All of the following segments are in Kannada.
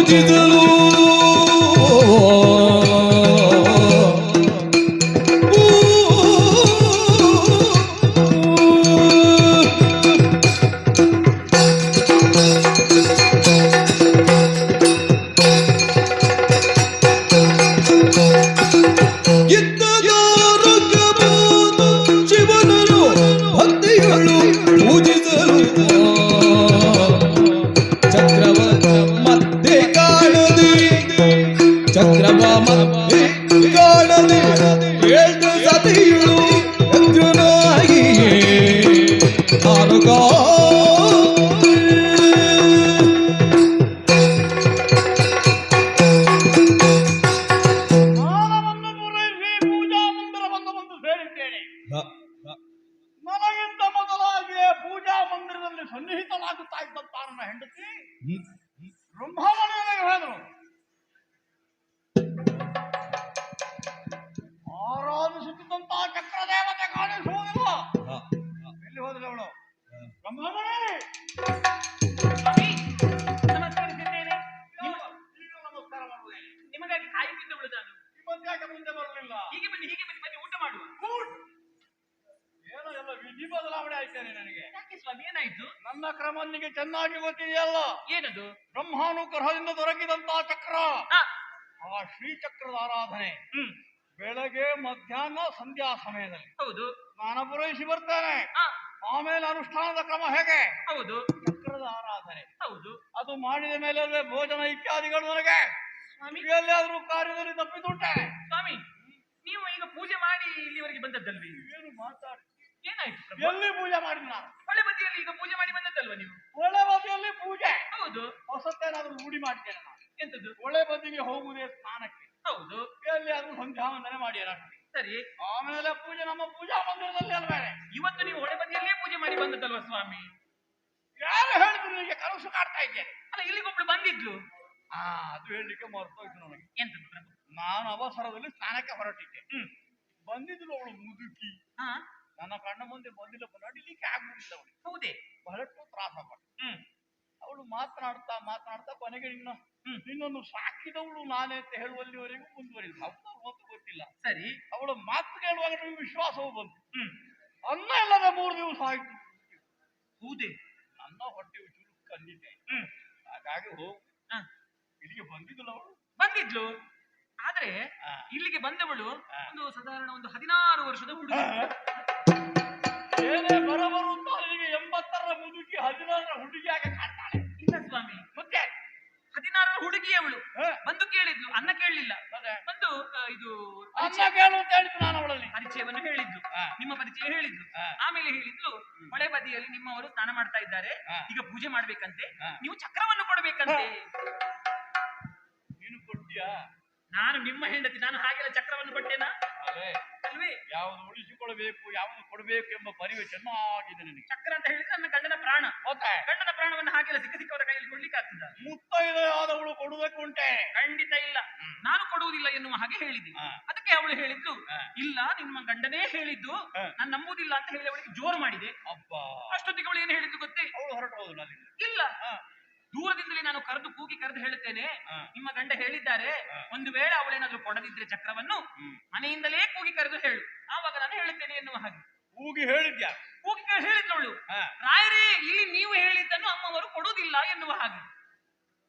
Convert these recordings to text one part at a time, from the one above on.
ಪೂಜಿಸಲು ನನಗಿಂತ ಮೊದಲಾಗಿಯೇ ಪೂಜಾ ಮಂದಿರದಲ್ಲಿ ಸನ್ನಿಹಿತನಾಗುತ್ತಾ ಇದ್ದಂತ ನನ್ನ ಹೆಂಡತಿ ಬ್ರಹ್ಮಮಣಿಯನಿಗೆ ಹೇಳಿದರು, ಆರಾಧಿಸುತ್ತಿದ್ದಂತಹ ಚಕ್ರದೇವತೆ ಕಾಣಿಸುವುದಿಲ್ಲ. ಎಲ್ಲಿ ಹೋದ್ರೆ ಅವಳು? ಬ್ರಹ್ಮಮಣಿ ನಮಸ್ಕಾರ ಮಾಡುವುದೇ, ನಿಮಗಾಗಿ ಕಾಯುತ್ತಿದ್ದವಳು ನಾನು. ಯಾಕೆ ಮುಂದೆ ಬರಲಿಲ್ಲ? ಹೀಗೆ ಬನ್ನಿ ಬನ್ನಿ, ಊಟ ಮಾಡುವ. ಏನೋ ಎಲ್ಲ ವಿಧಿ ಬದಲಾವಣೆ ಆಯ್ತೇನೆ ನನಗೆ. ಯಾಕೆ ಸ್ವಾಮಿ, ಏನಾಯ್ತು? ನನ್ನ ಕ್ರಮನಿಗೆ ಚೆನ್ನಾಗಿ ಗೊತ್ತಿದೆಯಲ್ಲ. ಏನದು? ಬ್ರಹ್ಮಾನುಗ್ರಹದಿಂದ ದೊರಕಿದಂತಹ ಚಕ್ರ, ಆ ಶ್ರೀಚಕ್ರದ ಆರಾಧನೆ ಬೆಳಗ್ಗೆ ಮಧ್ಯಾಹ್ನ ಸಂಧ್ಯಾ ಸಮಯದಲ್ಲಿ ಹೌದು ಸ್ನಾನ ಪೂರೈಸಿ ಬರ್ತೇನೆ. ಆಮೇಲೆ ಅನುಷ್ಠಾನದ ಕ್ರಮ ಹೇಗೆ? ಹೌದು. ಚಕ್ರದ ಆರಾಧನೆ ಹೌದು. ಅದು ಮಾಡಿದ ಮೇಲೆ ಭೋಜನ ಇತ್ಯಾದಿಗಳು ನನಗೆ ಎಲ್ಲಿಯಾದ್ರೂ ಕಾರ್ಯದಲ್ಲಿ ತಪ್ಪಿದುಂಟೆ. ಸ್ವಾಮಿ, ನೀವು ಈಗ ಪೂಜೆ ಮಾಡಿ ಇಲ್ಲಿವರೆಗೆ ಬಂದದ್ದಲ್ವಿ? ಏನು ಮಾತಾಡಿ? ಏನಾಯ್ತು? ಎಲ್ಲಿ ಪೂಜೆ ಮಾಡಿದ್ ನಾನು? ಹೊಳೆ ಬದಿಯಲ್ಲಿ ಈಗ ಪೂಜೆ ಮಾಡಿ ಬಂದದ್ದಲ್ವ ನೀವು? ಒಳ್ಳೆ ಬದಿಯಲ್ಲಿ ಪೂಜೆ? ಹೌದು. ಹೊಸತ್ತೇನಾದ್ರೂ ರೂಢಿ ಮಾಡ್ತೇನೆ ನಾನು. ಎಂತದ್ದು? ಒಳ್ಳೆ ಬದಿಗೆ ಹೋಗುವುದೇ ಸ್ನಾನಕ್ಕೆ. ಹೌದು. ಎಲ್ಲಿಯಾದ್ರೂ ಸಂಧ್ಯಾ ವಂದನೆ ಮಾಡಿ ಸರಿ. ಆಮೇಲೆ ಪೂಜೆ ನಮ್ಮ ಪೂಜಾ ಮಂದಿರದಲ್ಲಿ ಅಲ್ವೇನೆ. ಇವತ್ತು ನೀವು ಹೊಳೆ ಬದಿಯಲ್ಲೇ ಪೂಜೆ ಮಾಡಿ ಬಂದದ್ದಲ್ವ ಸ್ವಾಮಿ? ಯಾರು ಹೇಳಿದ್ರು ನಿಮಗೆ? ಕನಸು ಕಾಡ್ತಾ ಇದ್ದೇನೆ. ಅಲ್ಲ, ಇಲ್ಲಿಗೊಬ್ಳು ಬಂದಿದ್ಲು. ಅದು ಹೇಳಲಿಕ್ಕೆ ಮರ್ತೋಯ್ತು ನನಗೆ. ಎಂತದ್ದು ಪ್ರಭು? ನಾನು ಅವಸರದಲ್ಲಿ ಸ್ನಾನಕ್ಕೆ ಹೊರಟಿದ್ದೆ. ಬಂದಿದ್ರು ಅವಳು ಮುದುಕಿ. ನನ್ನ ಕಣ್ಣ ಮುಂದೆ ಬಂದಿಲ್ಲ, ನಡಿಲಿಕ್ಕೆ ಆಗುವುದಿಲ್ಲ ಅವಳು. ಹೌದೇ? ಬಹಳಷ್ಟು ತ್ರಾಸಪಟ್ಟು ಅವಳು ಮಾತನಾಡ್ತಾ ಕೊನೆಗೆ ನಿನ್ನನ್ನು ಸಾಕಿದವಳು ನಾನೇ ಅಂತ ಹೇಳುವಲ್ಲಿವರೆಗೂ ಮುಂದುವರಿಲ್ಲ. ಅವತ್ತು ಗೊತ್ತಿಲ್ಲ. ಸರಿ. ಅವಳ ಮಾತು ಕೇಳುವಾಗ ನಿಮಗೆ ವಿಶ್ವಾಸವೂ ಬಂತು. ಅನ್ನ ಇಲ್ಲದ 3 ದಿವಸ ಆಯ್ತು. ಹೌದೇ? ನನ್ನ ಹೊಟ್ಟೆಯು ಚುರುಕು ಕಂಡಿದ್ದೆ. ಹಾಗಾಗಿ ಹೋಗು. ಇಲ್ಲಿಗೆ ಬಂದಿದ್ದಳು ಅವಳು. ಬಂದಿದ್ಲು. ಆದ್ರೆ ಇಲ್ಲಿಗೆ ಬಂದವಳು ಒಂದು ಸಾಧಾರಣ 16 ವರ್ಷದ ಹುಡುಗಿ. ಏನೇ ಬರಬರುತ್ತಾ ಅವಳಿಗೆ 80ರ ಮುದುಕಿ 16ರ ಹುಡುಗಿಯಾಗಿ ಕಾಣ್ತಾಳೆ. ಇಲ್ಲ ಸ್ವಾಮಿ, ಮತ್ತೆ 16ರ ಹುಡುಗಿ ಅವಳು. ಬಂದು ಕೇಳಿದ್ಲು, ಅನ್ನ ಕೇಳಲಿಲ್ಲ. ಬಂದು ಇದು ಅನ್ನ ಕೇಳು ಅಂತ ಹೇಳಿದ್ರು. ನಾನು ಅವಳಲ್ಲಿ ಪರಿಚಯವನ್ನು ಹೇಳಿದ್ಲು, ನಿಮ್ಮ ಪರಿಚಯ ಹೇಳಿದ್ಲು. ಆಮೇಲೆ ಹೇಳಿದ್ಲು, ಹೊಳೆ ಬದಿಯಲ್ಲಿ ನಿಮ್ಮವರು ಸ್ನಾನ ಮಾಡ್ತಾ ಇದ್ದಾರೆ, ಈಗ ಪೂಜೆ ಮಾಡ್ಬೇಕಂತೆ, ನೀವು ಚಕ್ರವನ್ನು ಕೊಡ್ಬೇಕಂತೆ. ನೀನು ಕೊಡ್ತೀಯಾ? ನಾನು ನಿಮ್ಮ ಹೆಂಡತಿ, ನಾನು ಹಾಗೆಲ್ಲ ಚಕ್ರವನ್ನು ಕೊಟ್ಟೇನಾ? ಅಲ್ವೇ? ಯಾವುದು ಉಳಿಸಿಕೊಳ್ಬೇಕು, ಯಾವುದು ಕೊಡಬೇಕು ಎಂಬ ಪರಿವೆ ಚೆನ್ನಾಗಿದೆ ನನಗೆ. ಚಕ್ರ ಅಂತ ಹೇಳಿದ್ರೆ ನನ್ನ ಗಂಡನ ಪ್ರಾಣ. ಗಂಡನ ಪ್ರಾಣವನ್ನು ಹಾಗೆಲ್ಲ ಸಿಕ್ಕವರ ಕೈಯಲ್ಲಿ ಕೊಡ್ಲಿಕ್ಕೆ ಆಗ್ತದ? ಮುತ್ತೈದೆಯಾದವಳು ಕೊಡುವುದಕ್ಕೆ ಉಂಟೆ? ಖಂಡಿತ ಇಲ್ಲ, ನಾನು ಕೊಡುವುದಿಲ್ಲ ಎನ್ನುವ ಹಾಗೆ ಹೇಳಿದ್ದೆ. ಅದಕ್ಕೆ ಅವಳು ಹೇಳಿದ್ದು, ಇಲ್ಲ ನಿಮ್ಮ ಗಂಡನೇ ಹೇಳಿದ್ದು, ನಾನು ನಂಬುದಿಲ್ಲ ಅಂತ ಹೇಳಿ ಅವಳಿಗೆ ಜೋರು ಮಾಡಿದೆ. ಅಷ್ಟೊತ್ತಿಗೆ ಅವಳು ಏನು ಹೇಳಿದ್ದು ಗೊತ್ತೇ? ಅವಳು ಹೊರಟು ಹೋದಳು ಅಲ್ಲಿಂದ. ಇಲ್ಲ, ದೂರದಿಂದಲೇ ನಾನು ಕೂಗಿ ಕರೆದು ಹೇಳುತ್ತೇನೆ, ನಿಮ್ಮ ಗಂಡ ಹೇಳಿದ್ದಾರೆ, ಒಂದು ವೇಳೆ ಅವಳೇನಾದ್ರೂ ಕೊಡದಿದ್ರೆ ಚಕ್ರವನ್ನು ಮನೆಯಿಂದಲೇ ಕೂಗಿ ಕರೆದು ಹೇಳು, ಆವಾಗ ನಾನು ಹೇಳುತ್ತೇನೆ ಎನ್ನುವ ಹಾಗೆ. ಕೂಗಿ ಹೇಳಿದ್ಯಾ? ಕೂಗಿ ಹೇಳಿದವಳು, ರಾಯರೇ ಇಲ್ಲಿ ನೀವು ಹೇಳಿದ್ದನ್ನು ಅಮ್ಮವರು ಕೊಡುವುದಿಲ್ಲ ಎನ್ನುವ ಹಾಗೆ.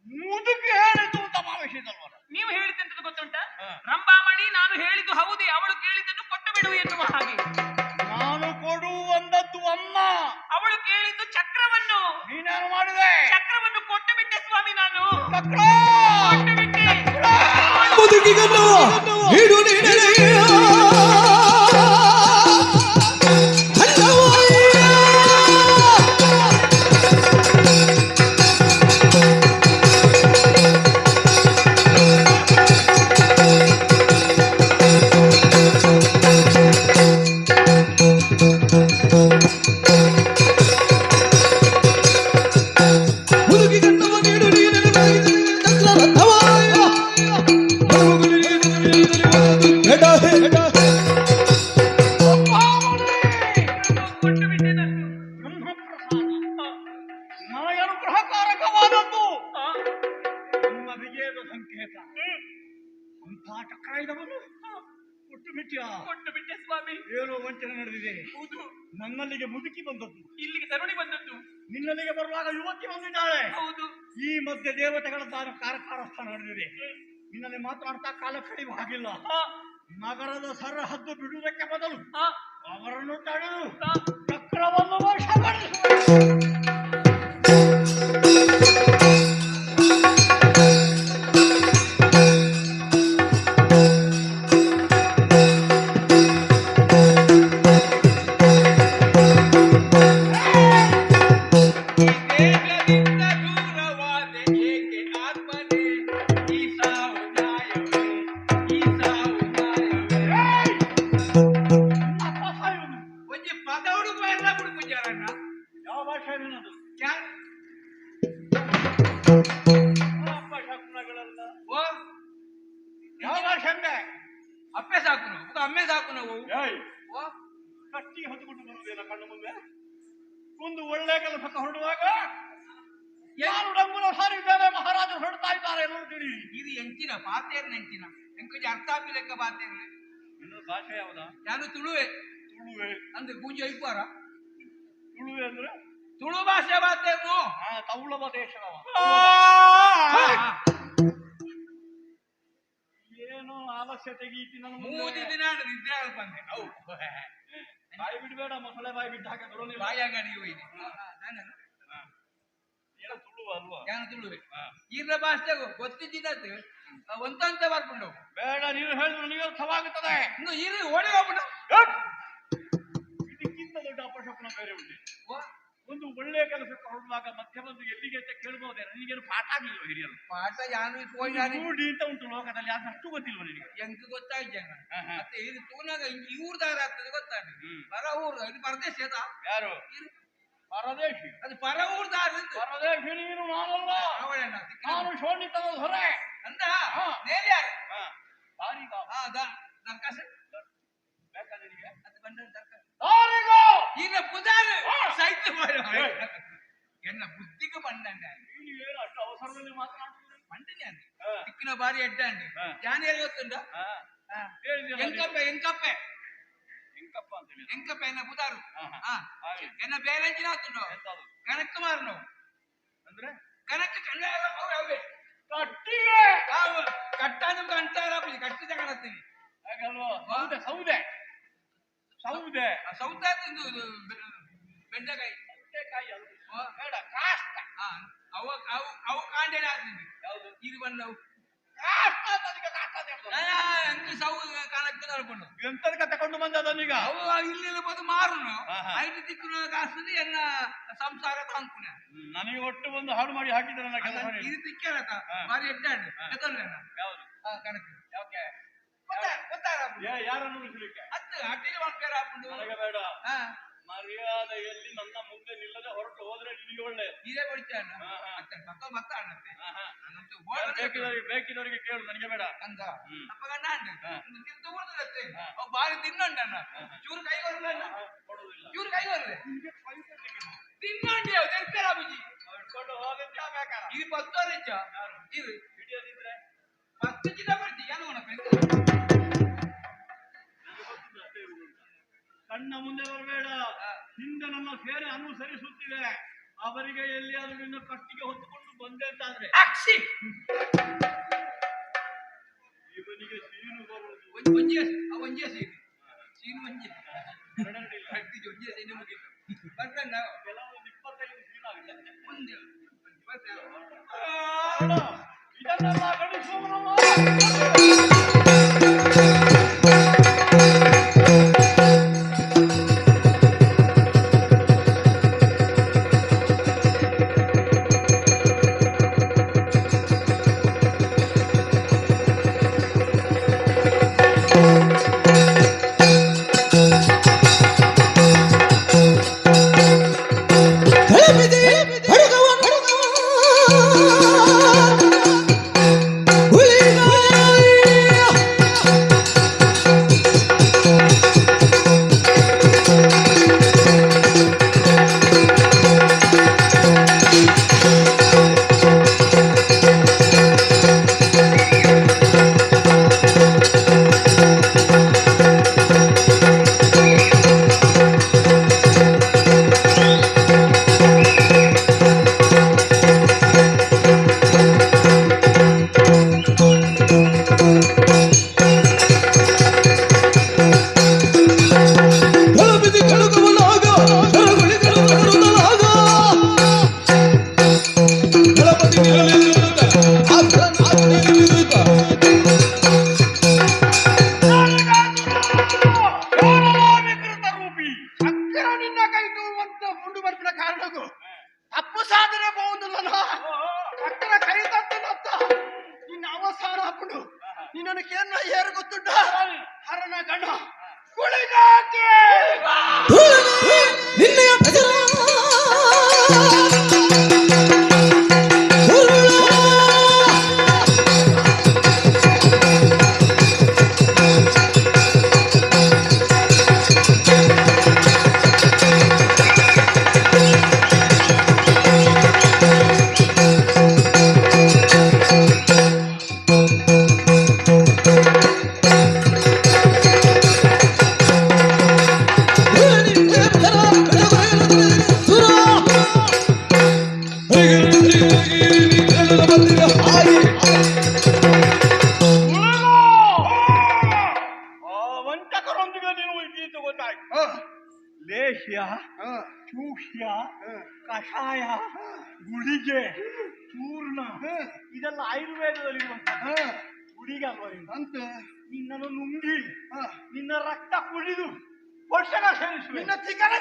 ಮುದುಕಿ ಹೇಳಿದ್ದು ತಮಾಷೆದಲ್ವ? ನೀವು ಹೇಳಿದ್ದಂತದ್ದು ಗೊತ್ತುಂಟ? ರಂಭಾಮಣಿ ನಾನು ಹೇಳಿದ್ದು ಹೌದೇ, ಅವಳು ಕೇಳಿದ್ದನ್ನು ಕೊಟ್ಟು ಬಿಡು ಎನ್ನುವ ಹಾಗೆ. ನಾನು ಕೊಡುವಂದದ್ದು ಅಮ್ಮ, ಅವಳು ಕೇಳಿದ್ದು ಚಕ್ರವನ್ನು. ನೀನೇನು ಮಾಡಿದೆ? ಚಕ್ರವನ್ನು ಕೊಟ್ಟು ಬಿಟ್ಟೆ ಸ್ವಾಮಿ, ನಾನು ಚಕ್ರ ಕೊಟ್ಟು ಬಿಟ್ಟೆ. ಎಡ ಇಂಥ ಚಕ್ರ ಇದ್ದವನು ಕೊಟ್ಟು ಬಿಟ್ಟಿಯ ಕೊಟ್ಟು ಬಿಟ್ಟೆ ಸ್ವಾಮಿ. ಏನೋ ವಂಚನೆ ನಡೆದಿದೆ. ಹೌದು, ನನ್ನಲ್ಲಿಗೆ ಮುದುಕಿ ಬಂದದ್ದು, ಇಲ್ಲಿಗೆ ತರುಣಿ ಬಂದದ್ದು. ನಿನ್ನಲ್ಲಿಗೆ ಬರುವಾಗ ಯುವತಿ ಬಂದಿದ್ದಾಳೆ. ಹೌದು, ಈ ಮಧ್ಯೆ ದೇವತೆಗಳ ಕಾರಸ್ಥಾನ ನಡೆದಿದೆ. ನಿನ್ನಲ್ಲಿ ಮಾತನಾಡ್ತಾ ಕಾಲ ಕಡಿಮೆ ಆಗಿಲ್ಲ. ನಗರದ ಸರಹದ್ದು ಬಿಡುವುದಕ್ಕೆ ಬದಲು ಅವರನ್ನು ತಡೆದು ಚಕ್ರವನ್ನು ವಶಪಡಿಸುವ. ಯಾವ ಭಾಷೆ ಏನದು? ಅಪಶಕುನಗಳೆಲ್ಲ ಯಾವ ಭಾಷೆ ಅಂದೆ? ಅಪ್ಪೆ ಸಾಕು ನಾವು ಅಮ್ಮೆ ಸಾಕು ನಾವು ಕಟ್ಟಿಗೆ ಹೊತ್ತುಕೊಂಡು ಬರುವುದೇನ ಕಣ್ಣು ಮುಂದೆ? ಒಂದು ಒಳ್ಳೆ ಕೆಲಸಕ್ಕೆ ಹೊರಡುವಾಗ ಯಾರು ಡಂಗುಲ ಸಾರಿದ್ದೇನೆ ಮಹಾರಾಜರು ಹೊರಡ್ತಾ ಇದ್ದಾರೆ ನೋಡ್ತೀರಿ. ಇದು ಎಂಚಿನ ಪಾತೇರ್ನ ಎಂಚಿನ ಎಂಕೊಂಚ ಅರ್ಥ ಲೆಕ್ಕ ಪಾತೇರ್ನ. ಇನ್ನು ಭಾಷೆ ಯಾವ್ದ? ನಾನು ತುಳುವೆ. ತುಳುವೆ ಅಂದ್ರೆ ಪೂಜೆ ಐಪಾರ. ತುಳುವೆ ಅಂದ್ರೆ ತುಳು ಭಾಷೆ ಪಾತೇರ್ನು. ತೌಳವ ದೇಶದವ. ಏನೋ ಆಲಸ್ಯತೆಗೆ ಈತಿ ನನ್ನ ಮೂರು ದಿನ ನಿದ್ರೆ ಬಂದೆ. ಹೌದು, ಬಾಯಿ ಬಿಡಬೇಡ, ಮೊಸಳೆ ಬಾಯಿ ಬಿಟ್ಟು ಹಾಕಿ ಬರೋದಿಲ್ಲ. ಬಾಯಿ ಅಂಗಡಿಗೆ ಹೋಯ್ದೆ. ಏನೋ ತುಳುವ ಅಲ್ವಾ? ನಾನು ತುಳುವೆ. ಇರ್ರ ಭಾಷೆ ಗೊತ್ತಿದ್ದಿದ್ದು ಒಂದಂತ ಬರ್ಕೊಂಡು ಬೇಡ, ನೀವು ಹೇಳಿದ್ರು ನನಗೆ ಅರ್ಥವಾಗುತ್ತದೆ. ಇನ್ನು ಇರು ಓಡಿಗೋಗ್ಬಿಡು. ಇದಕ್ಕಿಂತ ದೊಡ್ಡ ಅಪಶಕುನ ಬೇರೆ ಉಂಟು. ಒಂದು ಒಳ್ಳೆಯ ಕೆಲಸಕ್ಕೆ ಹೊರಡುವಾಗ ಮಧ್ಯ ಬಂದು ಎಲ್ಲಿಗೆ ಅಂತ ಕೇಳ್ಬೋದೇ? ನನಗೇನು ಪಾಠ ಆಗ್ಲಿಲ್ಲ ಹಿರಿಯರು. ಪಾಠ ಯಾರು ರೂಢಿ ಅಂತ ಉಂಟು ಲೋಕದಲ್ಲಿ, ಅದು ಅಷ್ಟು ಗೊತ್ತಿಲ್ವ ನಿನಗೆ? ಎಂತ ಗೊತ್ತಾಯ್ತು ಮತ್ತೆ ಇದು ತೂನಾಗ ಇವ್ರದಾಗ ಆಗ್ತದೆ ಗೊತ್ತಾಗ. ಪರ ಊರು ಇದು ಪರದೇಶ ಯಾರು ಪರದೇಶಿ? ಅದು ಪರ ಊರ್ದಾರ ಪರದೇಶಿ ನೀನು, ನಾನಲ್ಲ. ನಾನು ಶೋಣಿತನ ಹೊರೆ ಅಂತ ನೇಲಿ ಯಾರು ದಾರಿಗ ದರ್ಕಾಸ ಬೇಕಾ ನಿನಗೆ? ಅದು ಬಂದ ದರ್ಕಾಸ ದಾರಿಗ ಈಗ ಪುದಾರ ಸಾಹಿತ್ಯ ಎನ್ನ ಬುದ್ಧಿಗೆ ಬಂದಂಡ. ನೀನು ಏನು ಅಷ್ಟು ಅವಸರದಲ್ಲಿ ಮಾತನಾಡ್ತಿದ್ದೆ? ಮಂಡನೆ ಅಂತ ತಿಕ್ಕಿನ ಬಾರಿ ಎಡ್ಡ ಅಂಡಿ ಯಾನ್ ಹೇಳಿ ಗೊತ್ತುಂಡ? ಎಂಕಪ್ಪೆ ಎಂಕಪ್ಪೆ ಎಂಕಪ್ಪ ಅಂತ ಹೇಳಿ ಎಂಕಪ್ಪ ಎನ್ನ ಪುದಾರು ಎನ್ನ ಬೇರೆಂಚಿನ ಆತುಂಡು ಕನಕ ಮಾರನು ಅಂದ್ರೆ ಕನಕ ಕಂಡ ಅವೇ ಕಟ್ಟಿಗೆ ಕಟ್ಟಾನು ಕಂಟಾರ ಕಟ್ಟಿದ ಕಾಣತ್ತೀನಿ ಹಾಗಲ್ವಾ? ಸೌದೆ ಸೌದೆ ಸೌದೆ ಸೌದೆ ಬೆಂಡೆಕಾಯಿ ಸೌತೆಕಾಯಿ ಅಲ್ಲ ಬೇಡ, ಕಾಷ್ಟ. ಅವು ಅವು ಅವು ಕಾಂಡೇನೆ ಆಗ್ತೀನಿ. ಯಾವುದು ಇದು ಬಂದವು ಕಾಷ್ಟ ಅಂತ ಅದಕ್ಕೆ ಕಾಷ್ಟ ಅಂತ ಹೇಳ್ತಾರೆ. ಎಂಟು ಸೌ ಕಾಣಕ್ಕೆ ಅನ್ಕೊಂಡು ಎಂತದಕ್ಕೆ ತಕೊಂಡು ಬಂದದೀಗ? ಅವು ಇಲ್ಲಿ ಬಂದು ಮಾರುನು ಐದು ದಿಕ್ಕು ಕಾಸ್ತದೆ ಎನ್ನ ಸಂಸಾರ ತಾಂಕುನೆ. ನನಗೆ ಒಟ್ಟು ಒಂದು ಹಾಡು ಮಾಡಿ ಹಾಕಿದ್ರೆ ನನ್ನ ಕೆಲಸ ಇದು ತಿಕ್ಕೇಳತ ಬಾರಿ ಎಡ್ಡಾಡು ಎತ್ತಲ್ಲ ಯಾವುದು ಕಣಕ್ಕೆ ಯಾಕೆ ಗೊತ್ತಾಗ ಯಾರನ್ನು ಉಳಿಸಲಿಕ್ಕೆ ಹತ್ತು ಹಟ್ಟಿಗೆ ಮಾಡ್ತಾರೆ ಹಾಕೊಂಡು ನನಗೆ ಬೇಡ. ಮರ್ಯಾದೆಯಲ್ಲಿ ನನ್ನ ಮುಂದೆ ನಿಲ್ಲದೆ ಹೊರಟು ಹೋದ್ರೆ ನಿನಗೆ ಒಳ್ಳೆ. ಇದೇ ಬಡಿತಾನ ಪಕ್ಕ ಭತ್ತ ಅನ್ನತ್ತೆ ಬೇಕಿದವರಿಗೆ ಕೇಳು, ನನಗೆ ಬೇಡ ಅಂದ ಅಪ್ಪ ಗಂಡ ತಗೊಳ್ತದತ್ತೆ ಅವ್ ಬಾರಿ ತಿನ್ನೊಂಡಣ್ಣ ಚೂರು ಕೈ ಬರಲ್ಲ ಕೊಡುವುದಿಲ್ಲ. ಚೂರು ಕೈ ಬರಲ್ಲ ತಿನ್ನೊಂಡಿ ಅವ್ ತೆರ್ತಾರ ಬುಜಿ ಇಟ್ಕೊಂಡು ಹೋಗಂತ ಬೇಕಾ? ಇದು ಪತ್ತೋರಿಚ್ಚ ಇದು ಹಿಡಿಯೋದಿದ್ರೆ 10 ಜಿಲ್ಲ ಬರ್ತಿ ಏನು ಕಣ್ಣ ಮುಂದೆ ಬರಬೇಡ. ಹಿಂದೆ ನನ್ನ ಸೇನೆ ಅನುಸರಿಸುತ್ತಿವೆ. ಅವರಿಗೆ ಎಲ್ಲಿಯಾದ್ರೂ ನಿನ್ನ ಕಟ್ಟಿಗೆ ಹೊತ್ತುಕೊಂಡು ಬಂದೆ ಅಂತಾದ್ರೆ ಇವನಿಗೆ ಸೀನು ಬರುವುದು. ಒಂಜೆ ಸೀನು ಒಂಜೆ ಕಟ್ಟಿ ಒಂಜೆ ಸೀನು ಮುಗಿತು ಬರ್ತಾನ ಕೆಲವೊಂದು 25 ಸೀನು ಆಗುತ್ತೆ. ಮುಂದೆ ಇದನ್ನೆಲ್ಲ ಗಣಿಸುವ ಹುಲಿಗ ಕೈ ತಟ್ಟದತ್ತ ನಿನ್ನ ಅವಸಾನ ಹಾಕೊಂಡು ನಿನ್ನನ್ನು ಕೇನ್ನ ಏರು ಗೊತ್ತುಂಟ ಹರನ ಗಂಡ ಕುಳಿಗಾಕೆ ನಿನ್ನೆಯ ವಂಚಕರೊಂದಿಗೆ ನೀವು ಗೀತೆ ಗೊತ್ತಾಯ್ತು ಲೇಹ್ಯ ಚೂಹ್ಯ ಕಷಾಯ ಗುಳಿಗೆ ಚೂರ್ಣ ಇದೆಲ್ಲ ಆಯುರ್ವೇದದಲ್ಲಿರುವಂತ ಗುಳಿಗೆ ಅಲ್ವಾ ಅಂತ ನಿನ್ನನ್ನು ನುಂಗಿ ನಿನ್ನ ರಕ್ತ ಕುಡಿದು ವರ್ಷಗಳ ಸೇರಿಸುವೆ ನಿನ್ನ ಚಿಕನ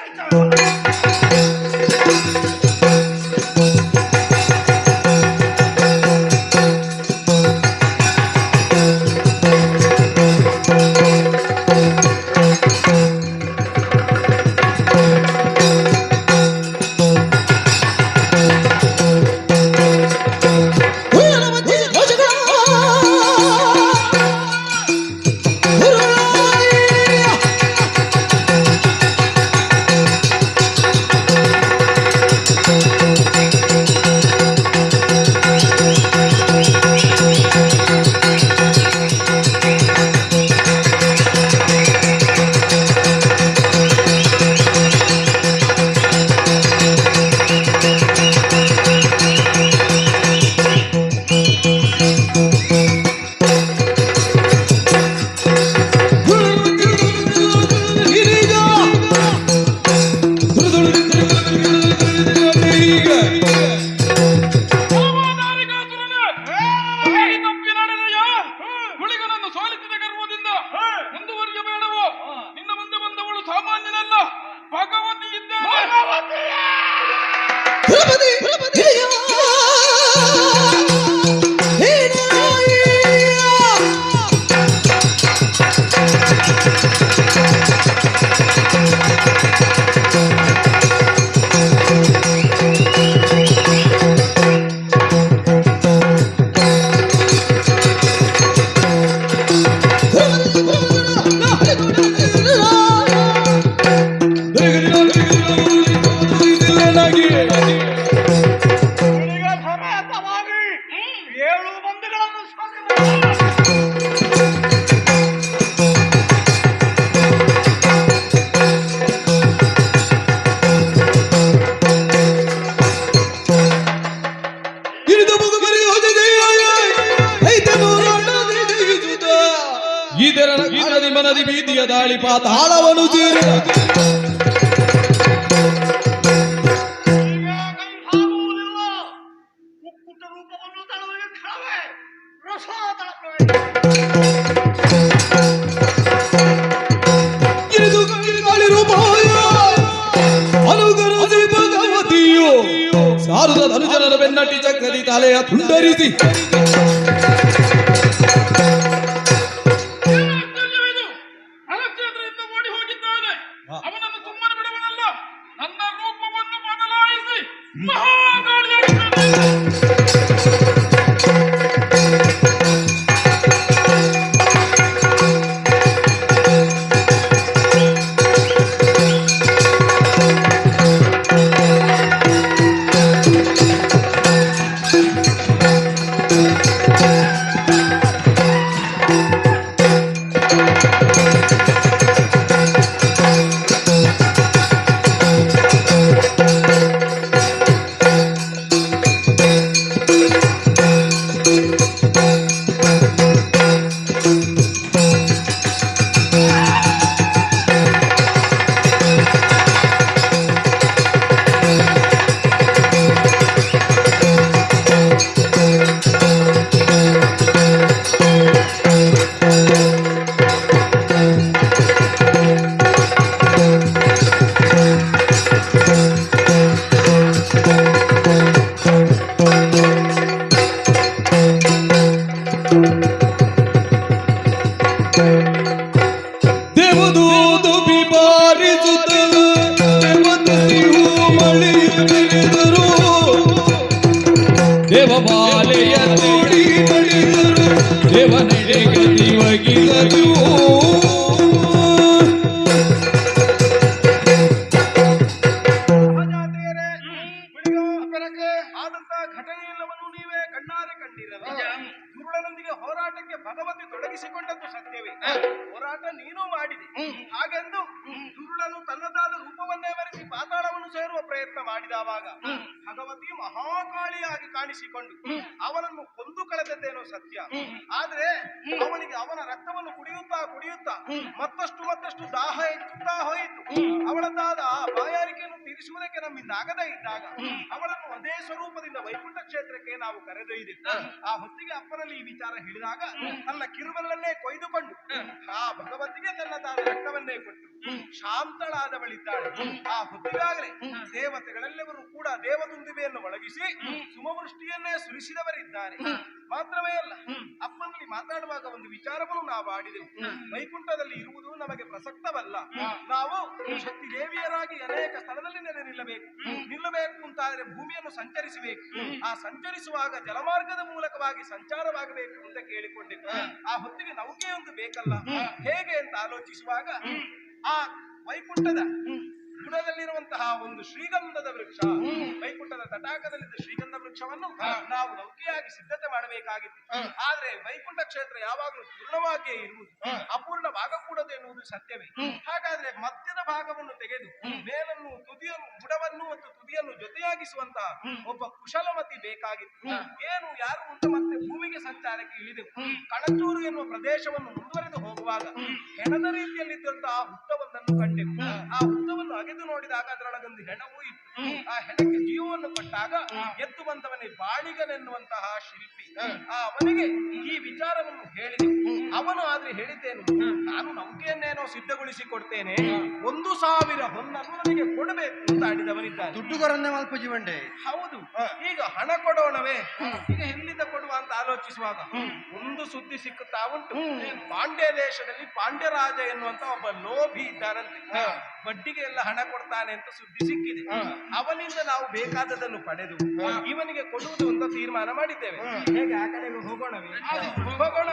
ಮನದಿ ಬೀದಿಯ ದಾಳಿ ಪಾತಾಳವನು ಸೇರಿದ ಅನುಗರಸಿ ಭಗವತಿಯು ಸಾರುದ ಧನುಜನರ ಬೆನ್ನಟ್ಟಿ ಚಕ್ರದಿ ತಲೆಯ ತುಂಡರಿಸಿ ಅವನನ್ನು ಸುಮ್ಮನೆ ಬಿಡುವನಲ್ಲ, ನನ್ನ ರೂಪವನ್ನು ಬದಲಾಯಿಸಿ ಮಹಾಗಾಳಿ ನೋಡಿ ನಡೆದರು ದೇವನೆಡೆಗೆ ದಿವಗಿದರು ಮಹಾಜಾತಿಯರೇ, ಬಿಳಿಗೋಪುರಕ್ಕೆ ಆದಂತಹ ಘಟನೆಯೆಲ್ಲವನ್ನು ನೀವೇ ಕಣ್ಣಾರೆ ಕಂಡಿರಲ್ಲ. ದುರುಳನೊಂದಿಗೆ ಹೋರಾಟಕ್ಕೆ ಭಗವತಿ ತೊಡಗಿಸಿಕೊಂಡದ್ದು ಸತ್ಯವೇ. ಹೋರಾಟ ನೀನು ಮಾಡಿದೆ. ಹಾಗೆಂದು ದುರುಳನು ತನ್ನದಾದ ರೂಪವನ್ನೇ ಬರೆಸಿ ಪಾತಾಳವನ್ನು ಸೇರುವ ಪ್ರಯತ್ನ ಮಾಡಿದವಾಗ ಭಗವತಿ ಮಹಾಕಾಳಿಯಾಗಿ ಕಾಣಿಸಿಕೊಂಡು ಅವನನ್ನು ಕೊಂದು ಕಳೆದದ್ದೇನೋ ಸತ್ಯ. ಆದ್ರೆ ಅವನಿಗೆ ಅವನ ರಕ್ತವನ್ನು ಕುಡಿಯುತ್ತಾ ಕುಡಿಯುತ್ತಾ ಮತ್ತಷ್ಟು ದಾಹ ಹೆಚ್ಚುತ್ತಾ ಹೋಯಿತು. ಅವಳದ್ದಾದ ಆ ಬಾಯಾರಿಕೆಯನ್ನು ತೀರಿಸುವುದಕ್ಕೆ ನಮ್ಮಿಂದ ಆಗದೇ ಇದ್ದಾಗ ಅವಳನ್ನು ಅದೇ ಸ್ವರೂಪದಿಂದ ವೈಕುಂಠ ಕ್ಷೇತ್ರಕ್ಕೆ ನಾವು ಕರೆದೊಯ್ದೆವು. ಆ ಹೊತ್ತಿಗೆ ಅಪ್ಪನಲ್ಲಿ ಈ ವಿಚಾರ ಹೇಳಿದಾಗ ತನ್ನ ಕಿರುಬೆರಳನ್ನೇ ಕೊಯ್ದುಕೊಂಡು ಆ ಭಗವತಿಗೆ ತನ್ನದಾದ ರಕ್ತವನ್ನೇ ಕೊಟ್ಟು ಶಾಂತಳಾದವಳಿದ್ದಾಳೆ. ಆ ಹೊತ್ತಿಗಾಗಲೇ ದೇವತೆಗಳೆಲ್ಲವರು ಕೂಡ ದೇವದುಂದುಬೆಯನ್ನು ಒಳಗಿಸಿ ಸುಮವೃಷ್ಟಿಯನ್ನೇ ಸುರಿಸಿದವರಿದ್ದಾರೆ. ಮಾತ್ರವೇ ಅಲ್ಲ, ಅಪ್ಪನಲ್ಲಿ ಮಾತಾಡುವಾಗ ಒಂದು ವಿಚಾರವನ್ನು ನಾವು ಆಡಿದೆವು. ವೈಕುಂಠದಲ್ಲಿ ಇರುವುದು ನಮಗೆ ಪ್ರಸಕ್ತವಲ್ಲ. ನಾವು ಶಕ್ತಿ ದೇವಿಯರಾಗಿ ಅನೇಕ ಸ್ಥಳದಲ್ಲಿ ನೆಲೆ ನಿಲ್ಲಬೇಕು ಅಂತಾದ್ರೆ ಭೂಮಿಯನ್ನು ಸಂಚರಿಸಬೇಕು. ಆ ಸಂಚರಿಸುವಾಗ ಜಲಮಾರ್ಗದ ಮೂಲಕವಾಗಿ ಸಂಚಾರವಾಗಬೇಕು ಅಂತ ಕೇಳಿಕೊಂಡಿದ್ದು. ಆ ಹೊತ್ತಿಗೆ ನೌಕೆಯೊಂದು ಬೇಕಲ್ಲ, ಹೇಗೆ ಅಂತ ಆಲೋಚಿಸುವಾಗ ಆ ವೈಕುಂಠದ ಬುಡದಲ್ಲಿರುವಂತಹ ಒಂದು ಶ್ರೀಗಂಧದ ವೃಕ್ಷ, ವೈಕುಂಠದ ತಟಾಕದಲ್ಲಿದ್ದ ಶ್ರೀಗಂಧ ವೃಕ್ಷವನ್ನು ನಾವು ನೌಕೆಯಾಗಿ ಸಿದ್ಧತೆ ಮಾಡಬೇಕಾಗಿತ್ತು. ಆದ್ರೆ ವೈಕುಂಠ ಕ್ಷೇತ್ರ ಯಾವಾಗಲೂ ಪೂರ್ಣವಾಗಿಯೇ ಇರುವುದು, ಅಪೂರ್ಣವಾಗಕೂಡದು ಎನ್ನುವುದು ಸತ್ಯವೇ. ಹಾಗಾದ್ರೆ ಮಧ್ಯದ ಭಾಗವನ್ನು ತೆಗೆದು ಮೇಲನ್ನು ತುದಿಯನ್ನು ಬುಡವನ್ನು ಮತ್ತು ತುದಿಯನ್ನು ಜೊತೆಯಾಗಿಸುವಂತಹ ಒಬ್ಬ ಕುಶಲಮತಿ ಬೇಕಾಗಿತ್ತು. ಏನು ಯಾರು ಅಂತ ಮತ್ತೆ ಭೂಮಿಗೆ ಸಂಚಾರಕ್ಕೆ ಇಳಿದೆವು. ಕಣಚೂರು ಎನ್ನುವ ಪ್ರದೇಶವನ್ನು ಮುಂದುವರೆದು ಹೋಗುವಾಗ ಹೆಣದ ರೀತಿಯಲ್ಲಿದ್ದಂತಹ ಹುತ್ತವೊಂದನ್ನು ಕಂಡೆವು. ಆ ಹುತ್ತವನ್ನು ಅಗೆದು ನೋಡಿದಾಗ ಅದರೊಳಗೊಂದು ಹೆಣವೂ ಇತ್ತು. ಆ ಹೆಣಕ್ಕೆ ಜೀವವನ್ನು ಕೊಟ್ಟಾಗ ಎದ್ದು ಬಂದವನೇ ಬಾಳಿಗನೆನ್ನುವಂತಹ ಶಿಲ್ಪಿ. ಆ ಅವನಿಗೆ ಈ ವಿಚಾರವನ್ನು ಹೇಳಿದೆ. ಅವನು ಆದ್ರೆ ಹೇಳಿದ್ದೇನು, ನಾನು ನೌಕೆಯನ್ನೇನೋ ಸಿದ್ಧಗೊಳಿಸಿ ಕೊಡ್ತೇನೆ, 1,000 ಹೊನ್ನನ್ನು ನನಗೆ ಕೊಡಬೇಕು ಅಂತ ಆಡಿದವನಿದ್ದಾನೆ. ದುಡ್ಡುಗರನ್ನೇ ಮಲ್ಪ ಜೀವಂಡೆ. ಹೌದು, ಈಗ ಹಣ ಕೊಡೋಣವೇ, ಈಗ ಎಲ್ಲಿಂದ ಕೊಡುವ ಅಂತ ಆಲೋಚಿಸುವಾಗ ಒಂದು ಸುದ್ದಿ ಸಿಕ್ಕುತ್ತಾ ಉಂಟು. ಪಾಂಡ್ಯ ದೇಶದಲ್ಲಿ ಪಾಂಡ್ಯರಾಜ ಎನ್ನುವಂತ ಒಬ್ಬ ಲೋಭಿ ಇದ್ದಾನಂತೆ. ಬಡ್ಡಿಗೆ ಎಲ್ಲ ಹಣ ಕೊಡ್ತಾನೆ ಅಂತ ಸುದ್ದಿ ಸಿಕ್ಕಿದೆ. ಅವನಿಂದ ನಾವು ಬೇಕಾದದನ್ನು ಪಡೆದು ಇವನಿಗೆ ಕೊಡುವುದು ಅಂತ ತೀರ್ಮಾನ ಮಾಡಿದ್ದೇವೆ. ಹೇಗೆ ಆ ಕಡೆಗೆ ಹೋಗೋಣವೇ? ಹೋಗೋಣ.